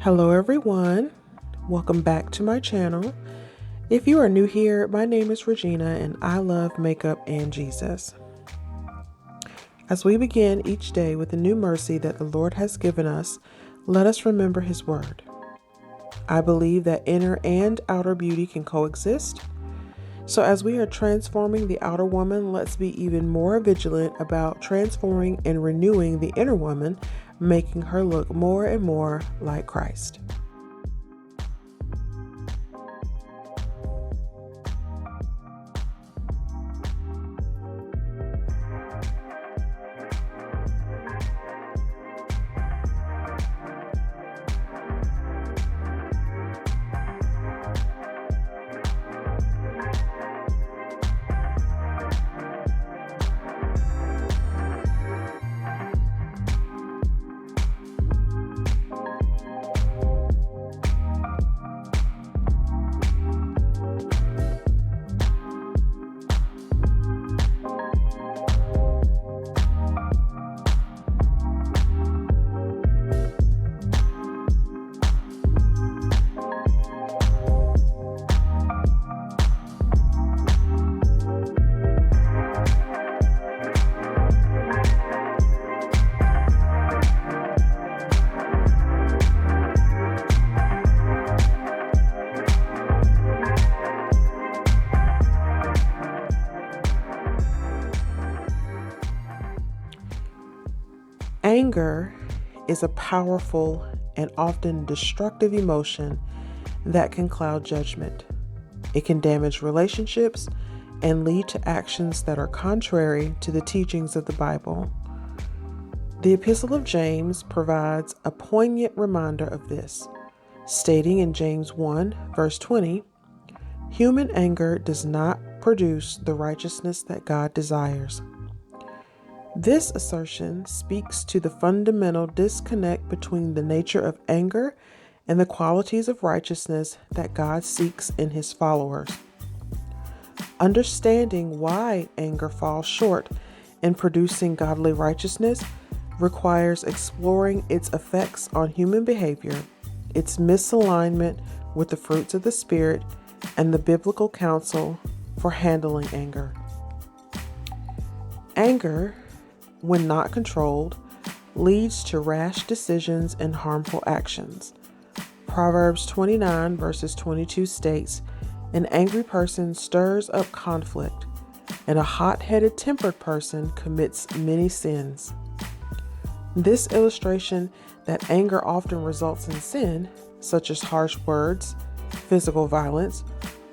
Hello everyone, welcome back to my channel. If you are new here, my name is Regina and I love makeup and Jesus. As we begin each day with a new mercy that the Lord has given us, let us remember His word. I believe that inner and outer beauty can coexist. So as we are transforming the outer woman, let's be even more vigilant about transforming and renewing the inner woman, making her look more and more like Christ. Anger is a powerful and often destructive emotion that can cloud judgment. It can damage relationships and lead to actions that are contrary to the teachings of the Bible. The Epistle of James provides a poignant reminder of this, stating in James 1, verse 20, "Human anger does not produce the righteousness that God desires." This assertion speaks to the fundamental disconnect between the nature of anger and the qualities of righteousness that God seeks in His followers. Understanding why anger falls short in producing godly righteousness requires exploring its effects on human behavior, its misalignment with the fruits of the Spirit, and the biblical counsel for handling anger. Anger, when not controlled, leads to rash decisions and harmful actions. Proverbs 29 verses 22 states, "An angry person stirs up conflict, and a hot-headed tempered person commits many sins." This illustration that anger often results in sin, such as harsh words, physical violence,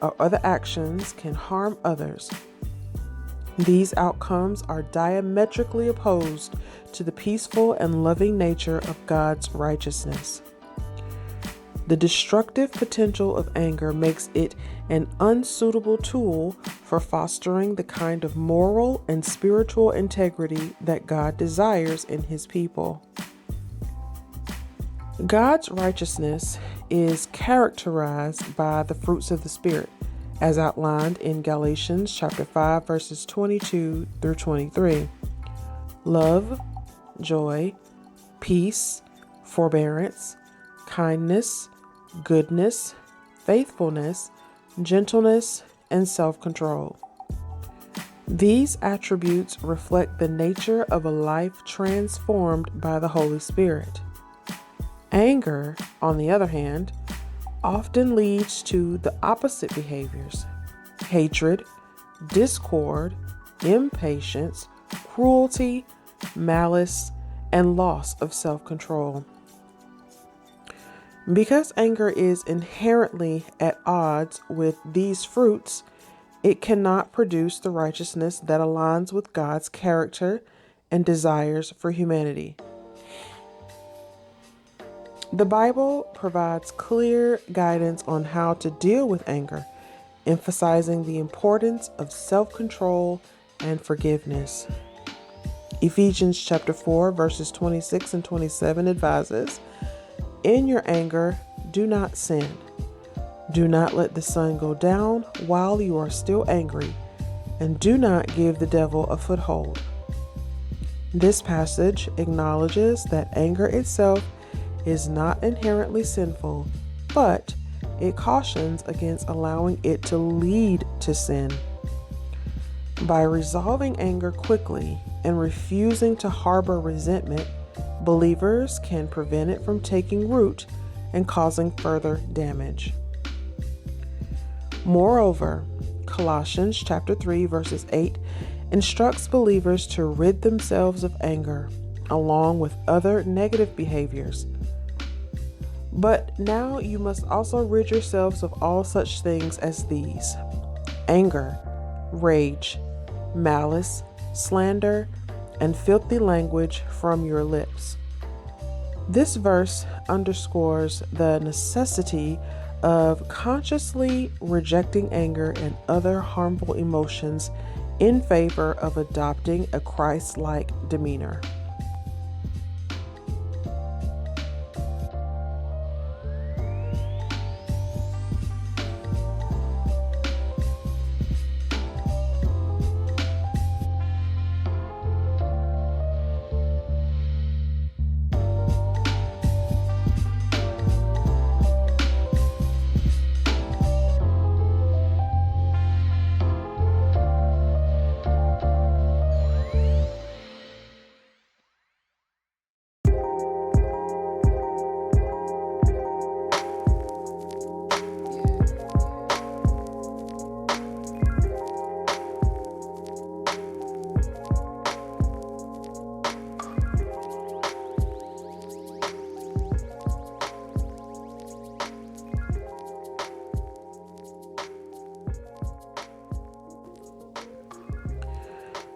or other actions, can harm others. These outcomes are diametrically opposed to the peaceful and loving nature of God's righteousness. The destructive potential of anger makes it an unsuitable tool for fostering the kind of moral and spiritual integrity that God desires in His people. God's righteousness is characterized by the fruits of the Spirit, as outlined in Galatians chapter 5, verses 22 through 23. Love, joy, peace, forbearance, kindness, goodness, faithfulness, gentleness, and self-control. These attributes reflect the nature of a life transformed by the Holy Spirit. Anger, on the other hand, often leads to the opposite behaviors: hatred, discord, impatience, cruelty, malice, and loss of self-control. Because anger is inherently at odds with these fruits, it cannot produce the righteousness that aligns with God's character and desires for humanity. The Bible provides clear guidance on how to deal with anger, emphasizing the importance of self-control and forgiveness. Ephesians chapter 4, verses 26 and 27 advises, "In your anger, do not sin. Do not let the sun go down while you are still angry, and do not give the devil a foothold." This passage acknowledges that anger itself is not inherently sinful, but it cautions against allowing it to lead to sin. By resolving anger quickly and refusing to harbor resentment, believers can prevent it from taking root and causing further damage. Moreover, Colossians chapter 3 verses 8 instructs believers to rid themselves of anger, along with other negative behaviors. But now you must also rid yourselves of all such things as these: anger, rage, malice, slander, and filthy language from your lips. This verse underscores the necessity of consciously rejecting anger and other harmful emotions in favor of adopting a Christ-like demeanor.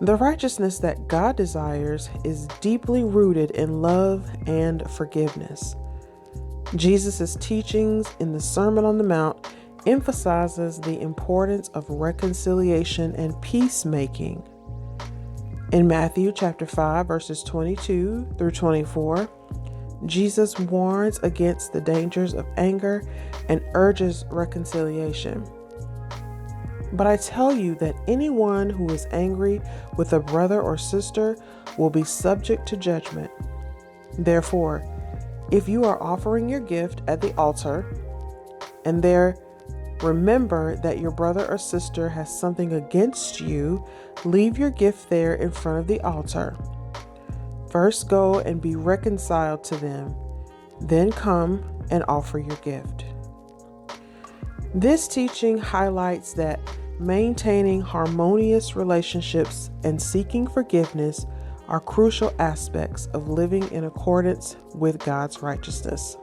The righteousness that God desires is deeply rooted in love and forgiveness. Jesus' teachings in the Sermon on the Mount emphasizes the importance of reconciliation and peacemaking. In Matthew chapter 5 verses 22 through 24, Jesus warns against the dangers of anger and urges reconciliation. But I tell you that anyone who is angry with a brother or sister will be subject to judgment. Therefore, if you are offering your gift at the altar, and there remember that your brother or sister has something against you, leave your gift there in front of the altar. First go and be reconciled to them, then come and offer your gift. This teaching highlights that maintaining harmonious relationships and seeking forgiveness are crucial aspects of living in accordance with God's righteousness.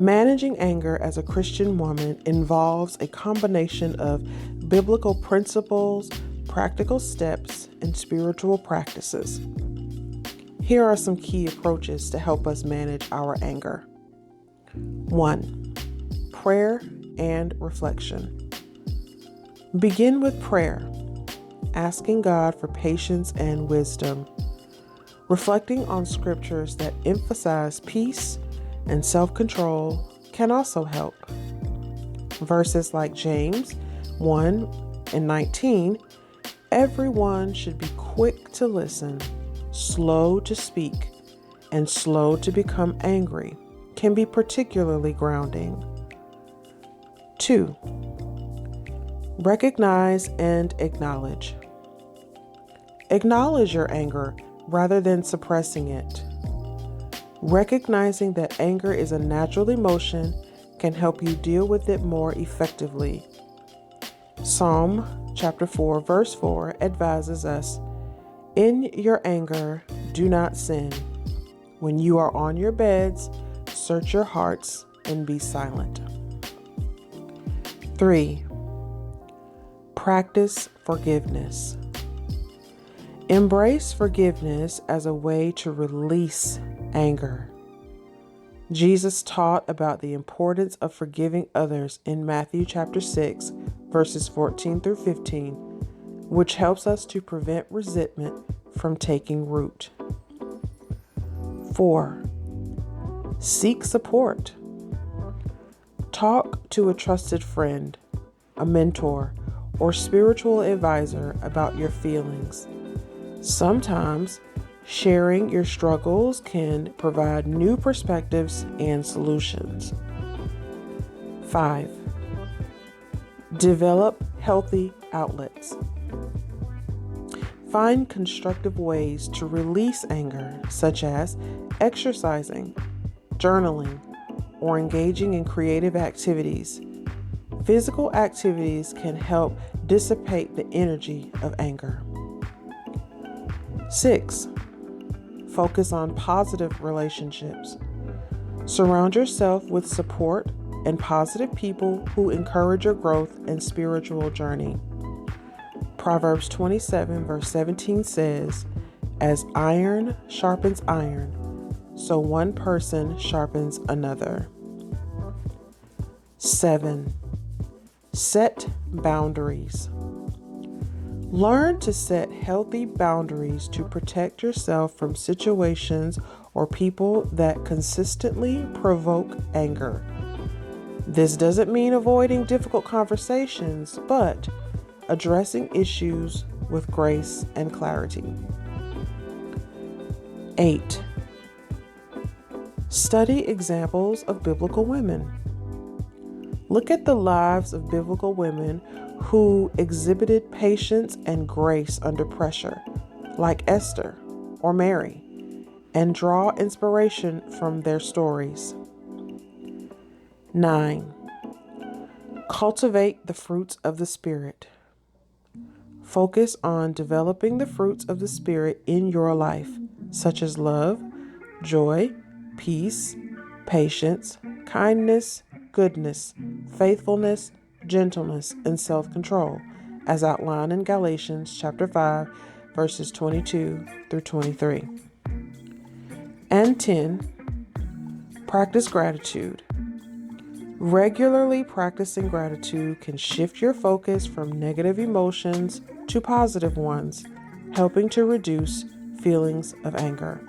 Managing anger as a Christian woman involves a combination of biblical principles, practical steps, and spiritual practices. Here are some key approaches to help us manage our anger. 1. Prayer and reflection. Begin with prayer, asking God for patience and wisdom, reflecting on scriptures that emphasize peace and self-control can also help. Verses like James 1:19, everyone should be quick to listen, slow to speak, and slow to become angry, can be particularly grounding. 2. Recognize and acknowledge. Acknowledge your anger rather than suppressing it. Recognizing that anger is a natural emotion can help you deal with it more effectively. Psalm chapter 4, verse 4 advises us, "In your anger, do not sin. When you are on your beds, search your hearts and be silent." 3. Practice forgiveness. Embrace forgiveness as a way to release anger. Jesus taught about the importance of forgiving others in Matthew chapter 6, verses 14 through 15, which helps us to prevent resentment from taking root. 4. Seek support. Talk to a trusted friend, a mentor, or spiritual advisor about your feelings. Sometimes sharing your struggles can provide new perspectives and solutions. 5. Develop healthy outlets. Find constructive ways to release anger, such as exercising, journaling, or engaging in creative activities. Physical activities can help dissipate the energy of anger. 6. Focus on positive relationships. Surround yourself with support and positive people who encourage your growth and spiritual journey. Proverbs 27, verse 17 says, "As iron sharpens iron, so one person sharpens another." 7. Set boundaries. Learn to set healthy boundaries to protect yourself from situations or people that consistently provoke anger. This doesn't mean avoiding difficult conversations, but addressing issues with grace and clarity. 8. Study examples of biblical women. Look at the lives of biblical women who exhibited patience and grace under pressure, like Esther or Mary, and draw inspiration from their stories. 9. Cultivate the fruits of the Spirit. Focus on developing the fruits of the Spirit in your life, such as love, joy, peace, patience, kindness, goodness, faithfulness, gentleness, and self-control, as outlined in Galatians chapter 5, verses 22 through 23. And 10. Practice gratitude. Regularly practicing gratitude can shift your focus from negative emotions to positive ones, helping to reduce feelings of anger.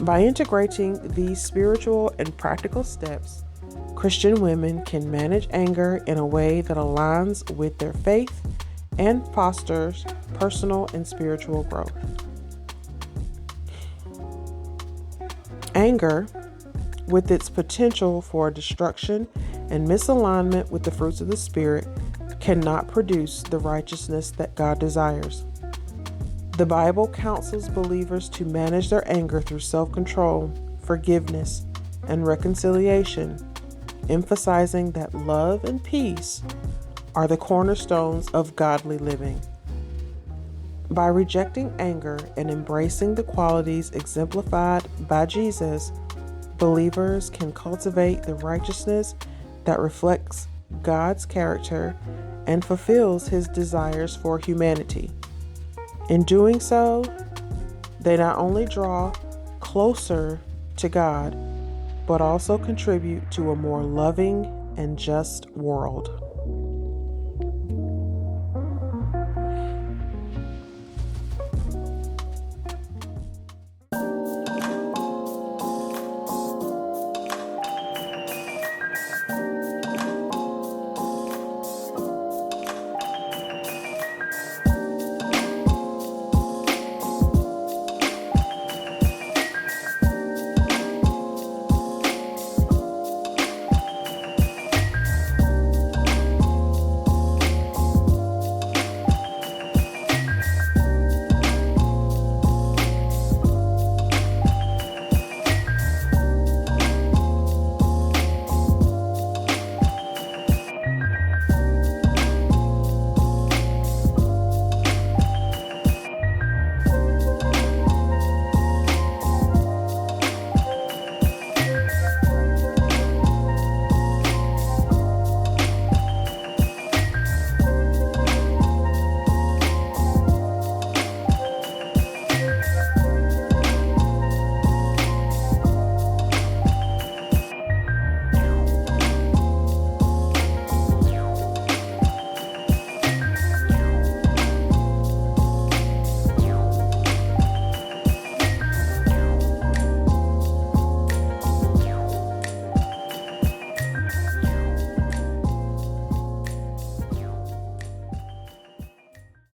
By integrating these spiritual and practical steps, Christian women can manage anger in a way that aligns with their faith and fosters personal and spiritual growth. Anger, with its potential for destruction and misalignment with the fruits of the Spirit, cannot produce the righteousness that God desires. The Bible counsels believers to manage their anger through self-control, forgiveness, and reconciliation, emphasizing that love and peace are the cornerstones of godly living. By rejecting anger and embracing the qualities exemplified by Jesus, believers can cultivate the righteousness that reflects God's character and fulfills His desires for humanity. In doing so, they not only draw closer to God, but also contribute to a more loving and just world.